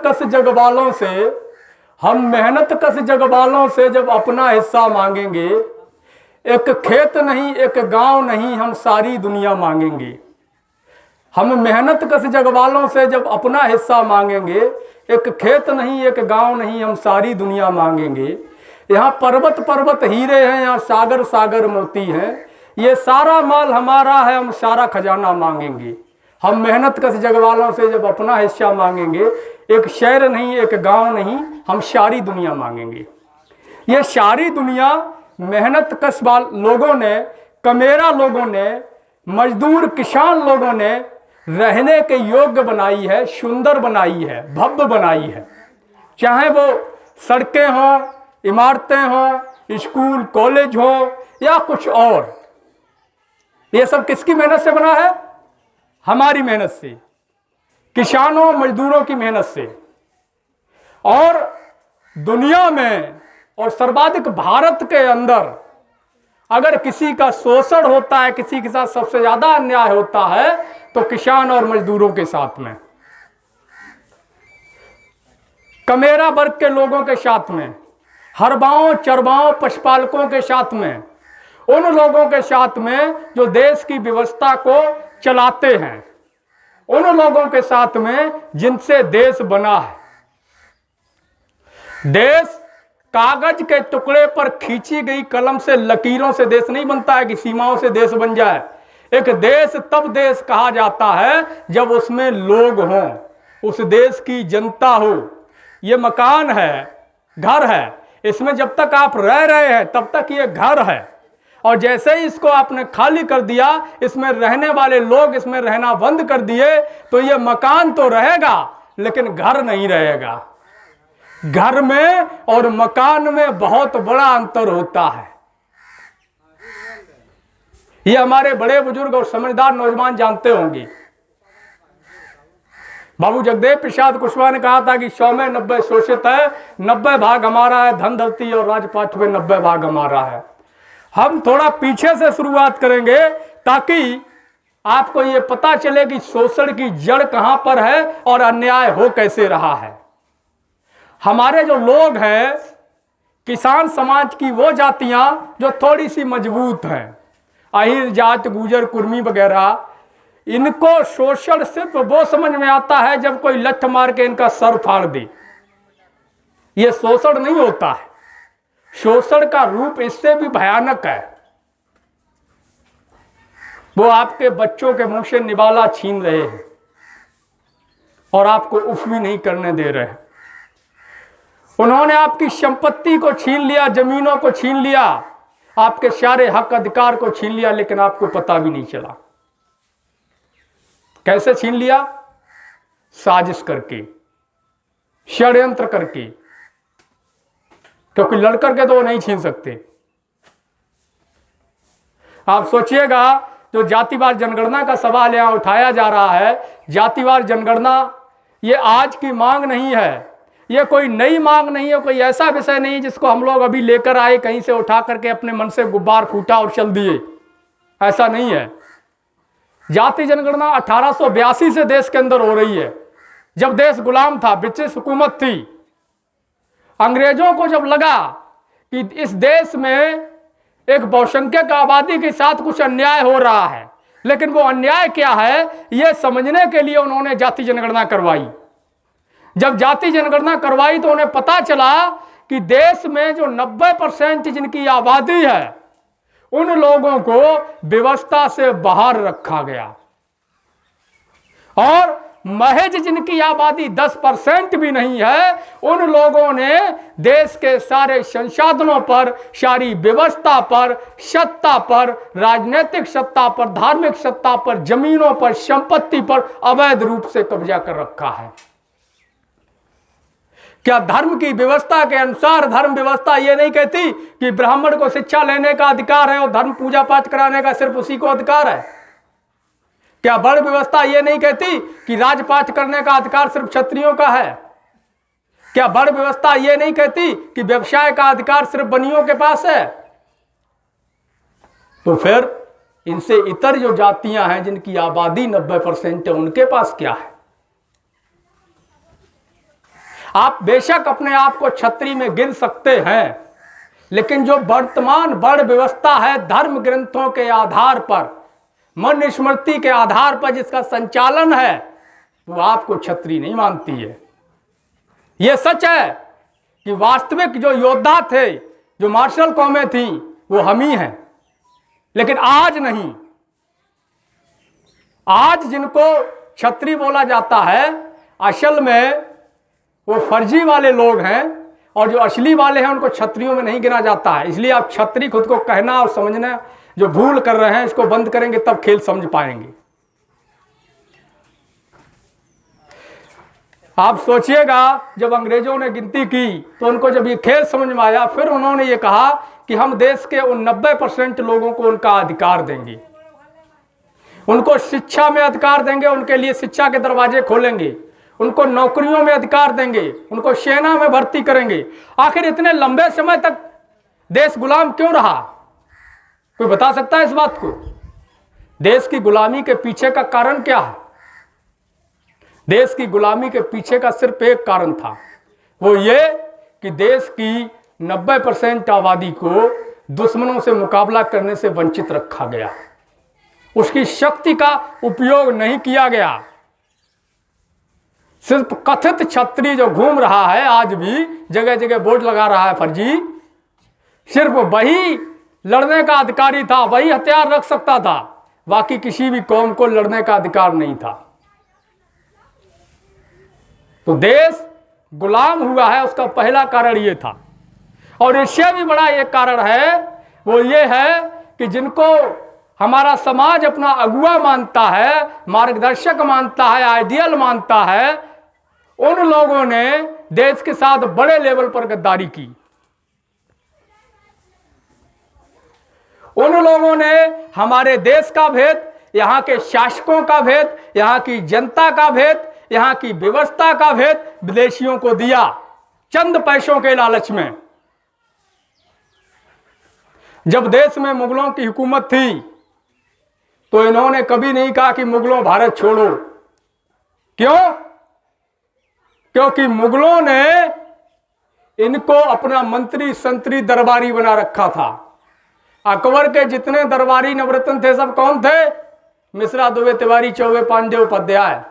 कस जग वालों से, हम मेहनत कस जग वालों से जब अपना हिस्सा मांगेंगे, एक खेत नहीं एक गांव नहीं हम सारी दुनिया मांगेंगे। हम मेहनत कस जग वालों से जब अपना हिस्सा मांगेंगे, एक खेत नहीं एक गांव नहीं हम सारी दुनिया मांगेंगे। यहाँ पर्वत पर्वत हीरे हैं, यहाँ सागर सागर मोती हैं, ये सारा माल हमारा है, हम सारा खजाना मांगेंगे। हम मेहनत कस जग वालों से जब अपना हिस्सा मांगेंगे, एक शहर नहीं एक गांव नहीं हम सारी दुनिया मांगेंगे। ये सारी दुनिया मेहनत कस लोगों ने, कमेरा लोगों ने, मजदूर किसान लोगों ने रहने के योग्य बनाई है, सुंदर बनाई है, भव्य बनाई है। चाहे वो सड़कें हों, इमारतें हों, स्कूल कॉलेज हो या कुछ और, ये सब किसकी मेहनत से बना है? हमारी मेहनत से, किसानों मजदूरों की मेहनत से। और दुनिया में और सर्वाधिक भारत के अंदर अगर किसी का शोषण होता है, किसी के साथ सबसे ज्यादा अन्याय होता है तो किसान और मजदूरों के साथ में, कमेरा वर्ग के लोगों के साथ में, हरबाओं चरवाओं पशुपालकों के साथ में, उन लोगों के साथ में जो देश की व्यवस्था को चलाते हैं, उन लोगों के साथ में जिनसे देश बना है। देश कागज के टुकड़े पर खींची गई कलम से, लकीरों से देश नहीं बनता है कि सीमाओं से देश बन जाए। एक देश तब देश कहा जाता है जब उसमें लोग हों, उस देश की जनता हो। ये मकान है, घर है, इसमें जब तक आप रह रहे हैं तब तक ये घर है, और जैसे ही इसको आपने खाली कर दिया, इसमें रहने वाले लोग इसमें रहना बंद कर दिए, तो ये मकान तो रहेगा लेकिन घर नहीं रहेगा। घर में और मकान में बहुत बड़ा अंतर होता है। ये हमारे बड़े बुजुर्ग और समझदार नौजवान जानते होंगे। बाबू जगदेव प्रसाद कुशवाहा ने कहा था कि 100 में 90 शोषित है, 90 भाग हमारा है, धन धरती और राजपाट में 90 भाग हमारा है। हम थोड़ा पीछे से शुरुआत करेंगे ताकि आपको ये पता चले कि शोषण की जड़ कहां पर है और अन्याय हो कैसे रहा है। हमारे जो लोग हैं, किसान समाज की वो जातियां जो थोड़ी सी मजबूत हैं, अहिर जात गुजर कुर्मी वगैरह, इनको शोषण सिर्फ वो समझ में आता है जब कोई लठ मार के इनका सर फाड़ दे। ये शोषण नहीं होता है। शोषण का रूप इससे भी भयानक है। वो आपके बच्चों के मुंह से निवाला छीन रहे हैं और आपको उफ भी नहीं करने दे रहे हैं। उन्होंने आपकी संपत्ति को छीन लिया, जमीनों को छीन लिया, आपके सारे हक अधिकार को छीन लिया, लेकिन आपको पता भी नहीं चला। कैसे छीन लिया? साजिश करके, षड्यंत्र करके, क्योंकि लड़कर के तो वो नहीं छीन सकते। आप सोचिएगा, जो जातिवार जनगणना का सवाल यहां उठाया जा रहा है, जातिवार जनगणना ये आज की मांग नहीं है, ये कोई नई मांग नहीं है, कोई ऐसा विषय नहीं जिसको हम लोग अभी लेकर आए कहीं से उठा करके अपने मन से गुब्बार फूटा और चल दिए। ऐसा नहीं है। जाति जनगणना 1882 से देश के अंदर हो रही है, जब देश गुलाम था, ब्रिटिश हुकूमत थी। अंग्रेजों को जब लगा कि इस देश में एक बहुसंख्यक आबादी के साथ कुछ अन्याय हो रहा है, लेकिन वो अन्याय क्या है यह समझने के लिए उन्होंने जाति जनगणना करवाई। जब जाति जनगणना करवाई तो उन्हें पता चला कि देश में जो 90% जिनकी आबादी है, उन लोगों को व्यवस्था से बाहर रखा गया, और महज जिनकी आबादी 10% भी नहीं है, उन लोगों ने देश के सारे संसाधनों पर, सारी व्यवस्था पर, सत्ता पर, राजनीतिक सत्ता पर, धार्मिक सत्ता पर, जमीनों पर, संपत्ति पर अवैध रूप से कब्जा कर रखा है। क्या धर्म की व्यवस्था के अनुसार धर्म व्यवस्था ये नहीं कहती कि ब्राह्मण को शिक्षा लेने का अधिकार है और धर्म पूजा पाठ कराने का सिर्फ उसी को अधिकार है? क्या वर्ण व्यवस्था ये नहीं कहती कि राजपाठ करने का अधिकार सिर्फ क्षत्रियों का है? क्या वर्ण व्यवस्था ये नहीं कहती कि व्यवसाय का अधिकार सिर्फ बनियों के पास है? तो फिर इनसे इतर जो जातियां हैं जिनकी आबादी 90% है, उनके पास क्या है? आप बेशक अपने आप को छत्री में गिन सकते हैं, लेकिन जो वर्तमान वर्ण व्यवस्था है धर्म ग्रंथों के आधार पर, मन स्मृति के आधार पर जिसका संचालन है, वो आपको छत्री नहीं मानती है। यह सच है कि वास्तविक जो योद्धा थे, जो मार्शल कौमें थी, वो हम ही हैं, लेकिन आज नहीं। आज जिनको छत्री बोला जाता है, असल में वो फर्जी वाले लोग हैं, और जो असली वाले हैं उनको छत्रियों में नहीं गिना जाता है। इसलिए आप छत्री खुद को कहना और समझना जो भूल कर रहे हैं, इसको बंद करेंगे तब खेल समझ पाएंगे। आप सोचिएगा, जब अंग्रेजों ने गिनती की तो उनको जब ये खेल समझ में आया, फिर उन्होंने ये कहा कि हम देश के उन 90% लोगों को उनका अधिकार देंगे, उनको शिक्षा में अधिकार देंगे, उनके लिए शिक्षा के दरवाजे खोलेंगे, उनको नौकरियों में अधिकार देंगे, उनको सेना में भर्ती करेंगे। आखिर इतने लंबे समय तक देश गुलाम क्यों रहा? कोई बता सकता है इस बात को? देश की गुलामी के पीछे का कारण क्या है? देश की गुलामी के पीछे का सिर्फ एक कारण था, वो ये कि देश की 90% आबादी को दुश्मनों से मुकाबला करने से वंचित रखा गया, उसकी शक्ति का उपयोग नहीं किया गया। सिर्फ कथित छत्री जो घूम रहा है, आज भी जगह जगह बोर्ड लगा रहा है फर्जी, सिर्फ वही लड़ने का अधिकारी था, वही हथियार रख सकता था, बाकी किसी भी कौम को लड़ने का अधिकार नहीं था। तो देश गुलाम हुआ है, उसका पहला कारण ये था। और इससे भी बड़ा एक कारण है, वो ये है कि जिनको हमारा समाज अपना अगुआ मानता है, मार्गदर्शक मानता है, आइडियल मानता है, उन लोगों ने देश के साथ बड़े लेवल पर गद्दारी की। उन लोगों ने हमारे देश का भेद, यहाँ के शासकों का भेद, यहाँ की जनता का भेद, यहाँ की व्यवस्था का भेद विदेशियों को दिया चंद पैसों के लालच में। जब देश में मुगलों की हुकूमत थी तो इन्होंने कभी नहीं कहा कि मुगलों भारत छोड़ो। क्यों? क्योंकि मुगलों ने इनको अपना मंत्री संतरी दरबारी बना रखा था। अकबर के जितने दरबारी नवरत्न थे सब कौन थे? मिश्रा, दुबे, तिवारी, चौबे, पांडे, उपाध्याय।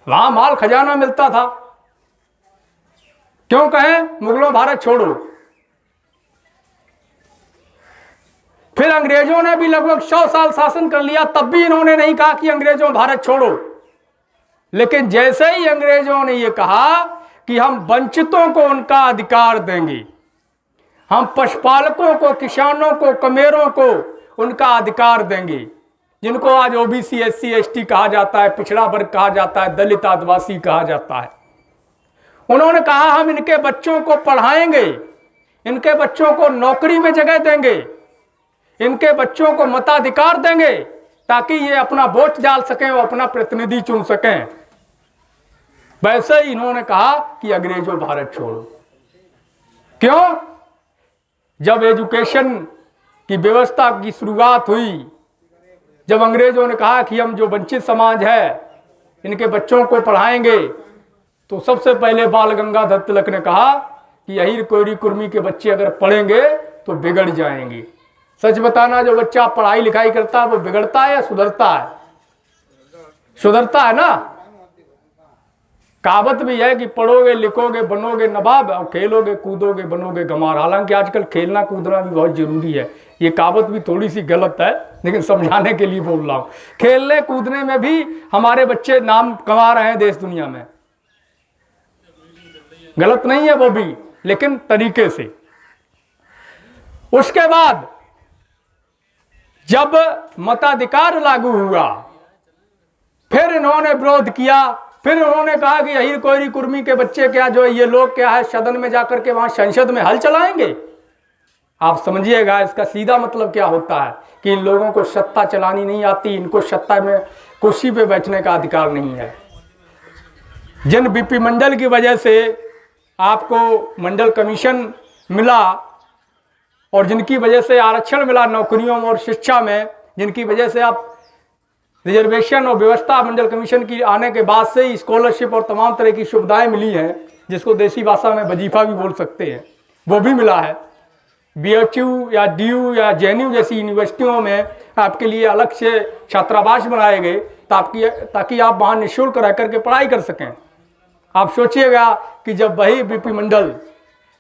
वहां माल खजाना मिलता था। क्यों कहें मुगलों भारत छोड़ो? फिर अंग्रेजों ने भी लगभग 100 साल शासन कर लिया, तब भी इन्होंने नहीं कहा कि अंग्रेजों भारत छोड़ो। लेकिन जैसे ही अंग्रेजों ने यह कहा कि हम वंचितों को उनका अधिकार देंगे, हम पशुपालकों को, किसानों को, कमेरों को उनका अधिकार देंगे, जिनको आज ओबीसी, एससी, एसटी कहा जाता है, पिछड़ा वर्ग कहा जाता है, दलित, आदिवासी कहा जाता है, उन्होंने कहा हम इनके बच्चों को पढ़ाएंगे, इनके बच्चों को नौकरी में जगह देंगे, इनके बच्चों को मताधिकार देंगे, ताकि ये अपना वोट डाल सकें, वो अपना प्रतिनिधि चुन सकें। वैसे ही इन्होंने कहा कि अंग्रेजों भारत छोड़ो। क्यों? जब एजुकेशन की व्यवस्था की शुरुआत हुई, जब अंग्रेजों ने कहा कि हम जो वंचित समाज है इनके बच्चों को पढ़ाएंगे, तो सबसे पहले बाल गंगाधर तिलक ने कहा कि अहीर, कोयरी, कुर्मी के बच्चे अगर पढ़ेंगे तो बिगड़ जाएंगे। सच बताना, जो बच्चा पढ़ाई लिखाई करता है वो बिगड़ता है या सुधरता है? सुधरता है ना। कहावत भी है कि पढ़ोगे लिखोगे बनोगे नवाब, और खेलोगे कूदोगे बनोगे गंवार। हालांकि आजकल खेलना कूदना भी बहुत जरूरी है। ये कहावत भी थोड़ी सी गलत है, लेकिन समझाने के लिए बोल रहा हूँ। खेलने कूदने में भी हमारे बच्चे नाम कमा रहे हैं देश दुनिया में, गलत नहीं है वो भी, लेकिन तरीके से। उसके बाद जब मताधिकार लागू हुआ, फिर इन्होंने विरोध किया। फिर उन्होंने कहा कि अहीर, कोयरी, कुर्मी के बच्चे क्या, जो ये लोग क्या है, सदन में जाकर के वहां संसद में हल चलाएंगे। आप समझिएगा इसका सीधा मतलब क्या होता है कि इन लोगों को सत्ता चलानी नहीं आती, इनको सत्ता में कुर्सी पे बैठने का अधिकार नहीं है। जिन बीपी मंडल की वजह से आपको मंडल कमीशन मिला, और जिनकी वजह से आरक्षण मिला नौकरियों और शिक्षा में, जिनकी वजह से आप रिजर्वेशन और व्यवस्था मंडल कमीशन की आने के बाद से ही स्कॉलरशिप और तमाम तरह की सुविधाएं मिली हैं, जिसको देसी भाषा में वजीफा भी बोल सकते हैं, वो भी मिला है। BHU या DU या JNU जैसी यूनिवर्सिटियों में आपके लिए अलग से छात्रावास बनाए गए ताकि आप वहाँ निःशुल्क रह करके पढ़ाई कर सकें। आप सोचिएगा कि जब वही BP मंडल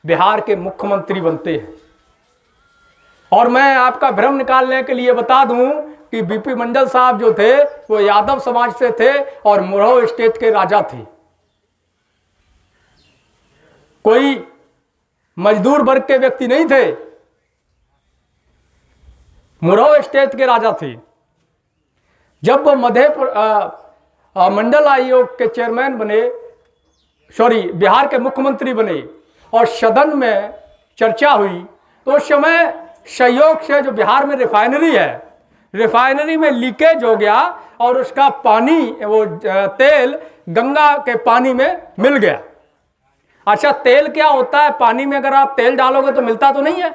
बिहार के मुख्यमंत्री बनते हैं, और मैं आपका भ्रम निकालने के लिए बता दूं कि BP मंडल साहब जो थे वो यादव समाज से थे और मुरहू स्टेट के राजा थे, कोई मजदूर वर्ग के व्यक्ति नहीं थे, मुरहू स्टेट के राजा थे। जब वो मंडल आयोग के चेयरमैन बने, बिहार के मुख्यमंत्री बने और सदन में चर्चा हुई, तो उस समय संयोग से जो बिहार में रिफाइनरी है, रिफाइनरी में लीकेज हो गया और उसका पानी, वो तेल गंगा के पानी में मिल गया। अच्छा, तेल क्या होता है? पानी में अगर आप तेल डालोगे तो मिलता तो नहीं है,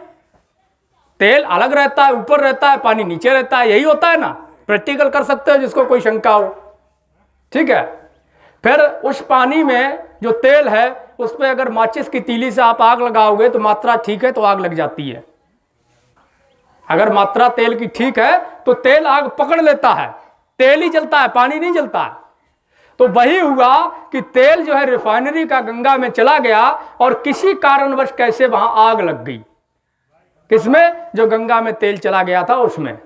तेल अलग रहता है, ऊपर रहता है, पानी नीचे रहता है, यही होता है ना। प्रैक्टिकल कर सकते हो जिसको कोई शंका हो, ठीक है। फिर उस पानी में जो तेल है उस पर अगर माचिस की तीली से आप आग लगाओगे तो मात्रा ठीक है तो आग लग जाती है। अगर मात्रा तेल की ठीक है तो तेल आग पकड़ लेता है, तेल ही जलता है, पानी नहीं जलता है। तो वही हुआ कि तेल जो है रिफाइनरी का गंगा में चला गया और किसी कारणवश कैसे वहां आग लग गई। किसमें? जो गंगा में तेल चला गया था उसमें।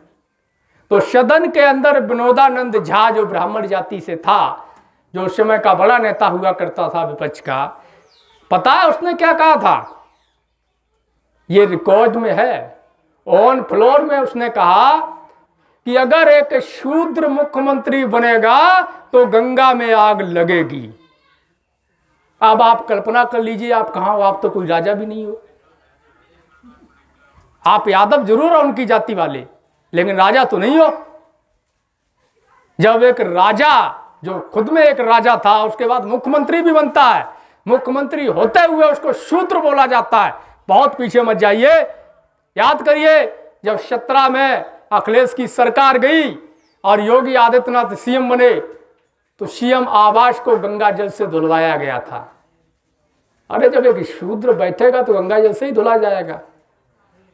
तो सदन के अंदर विनोदानंद झा जो ब्राह्मण जाति से था, जो उस समय का बड़ा नेता हुआ करता था विपक्ष का, पता है उसने क्या कहा था? ये रिकॉर्ड में है, ऑन फ्लोर में उसने कहा कि अगर एक शूद्र मुख्यमंत्री बनेगा तो गंगा में आग लगेगी। अब आप कल्पना कर लीजिए, आप कहां हो? आप तो कोई राजा भी नहीं हो। आप यादव जरूर हो उनकी जाति वाले, लेकिन राजा तो नहीं हो। जब एक राजा जो खुद में एक राजा था उसके बाद मुख्यमंत्री भी बनता है, मुख्यमंत्री होते हुए उसको शूद्र बोला जाता है। बहुत पीछे मत जाइए, याद करिए जब 17 में अखिलेश की सरकार गई और योगी आदित्यनाथ CM बने तो CM आवास को गंगा जल से धुलवाया गया था। अरे जब एक शूद्र बैठेगा तो गंगा जल से ही धुला जाएगा।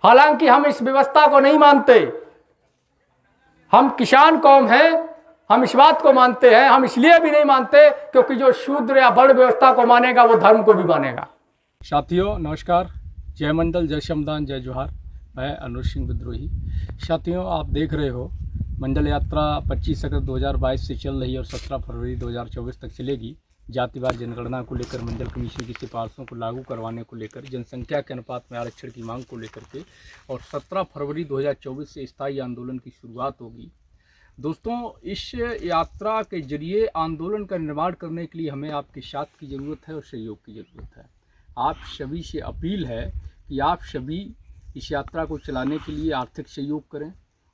हालांकि हम इस व्यवस्था को नहीं मानते, हम किसान कौम हैं, हम इस बात को मानते हैं। हम इसलिए भी नहीं मानते क्योंकि जो शूद्र या बड़ व्यवस्था को मानेगा वो धर्म को भी मानेगा। साथियों नमस्कार, जय मंडल, जय श्रमदान, जय जोहार। मैं अनुज सिंह विद्रोही। साथियों आप देख रहे हो मंडल यात्रा 25 अगस्त 2022 से चल रही है और 17 फरवरी 2024 तक चलेगी। जातिवार जनगणना को लेकर, मंडल कमीशन की सिफारिशों को लागू करवाने को लेकर, जनसंख्या के अनुपात में आरक्षण की मांग को लेकर के, और 17 फरवरी 2024 से स्थायी आंदोलन की शुरुआत होगी। दोस्तों इस यात्रा के जरिए आंदोलन का निर्माण करने के लिए हमें आपके साथ की ज़रूरत है और सहयोग की ज़रूरत है। आप सभी से अपील है कि आप सभी इस यात्रा को चलाने के लिए आर्थिक सहयोग करें,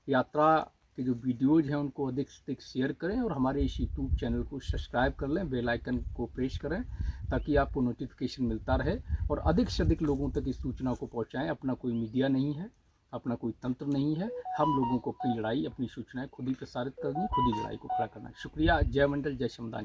यात्रा के जो वीडियोज़ हैं उनको अधिक से अधिक शेयर करें और हमारे इस यूट्यूब चैनल को सब्सक्राइब कर लें, बेल आइकन को प्रेस करें ताकि आपको नोटिफिकेशन मिलता रहे और अधिक से अधिक लोगों तक इस सूचना को पहुंचाएं। अपना कोई मीडिया नहीं है, अपना कोई तंत्र नहीं है, हम लोगों को अपनी लड़ाई, अपनी सूचनाएं खुद ही प्रसारित करनी, खुद ही लड़ाई को खड़ा करना। शुक्रिया। जय मंडल, जय श्रमदान।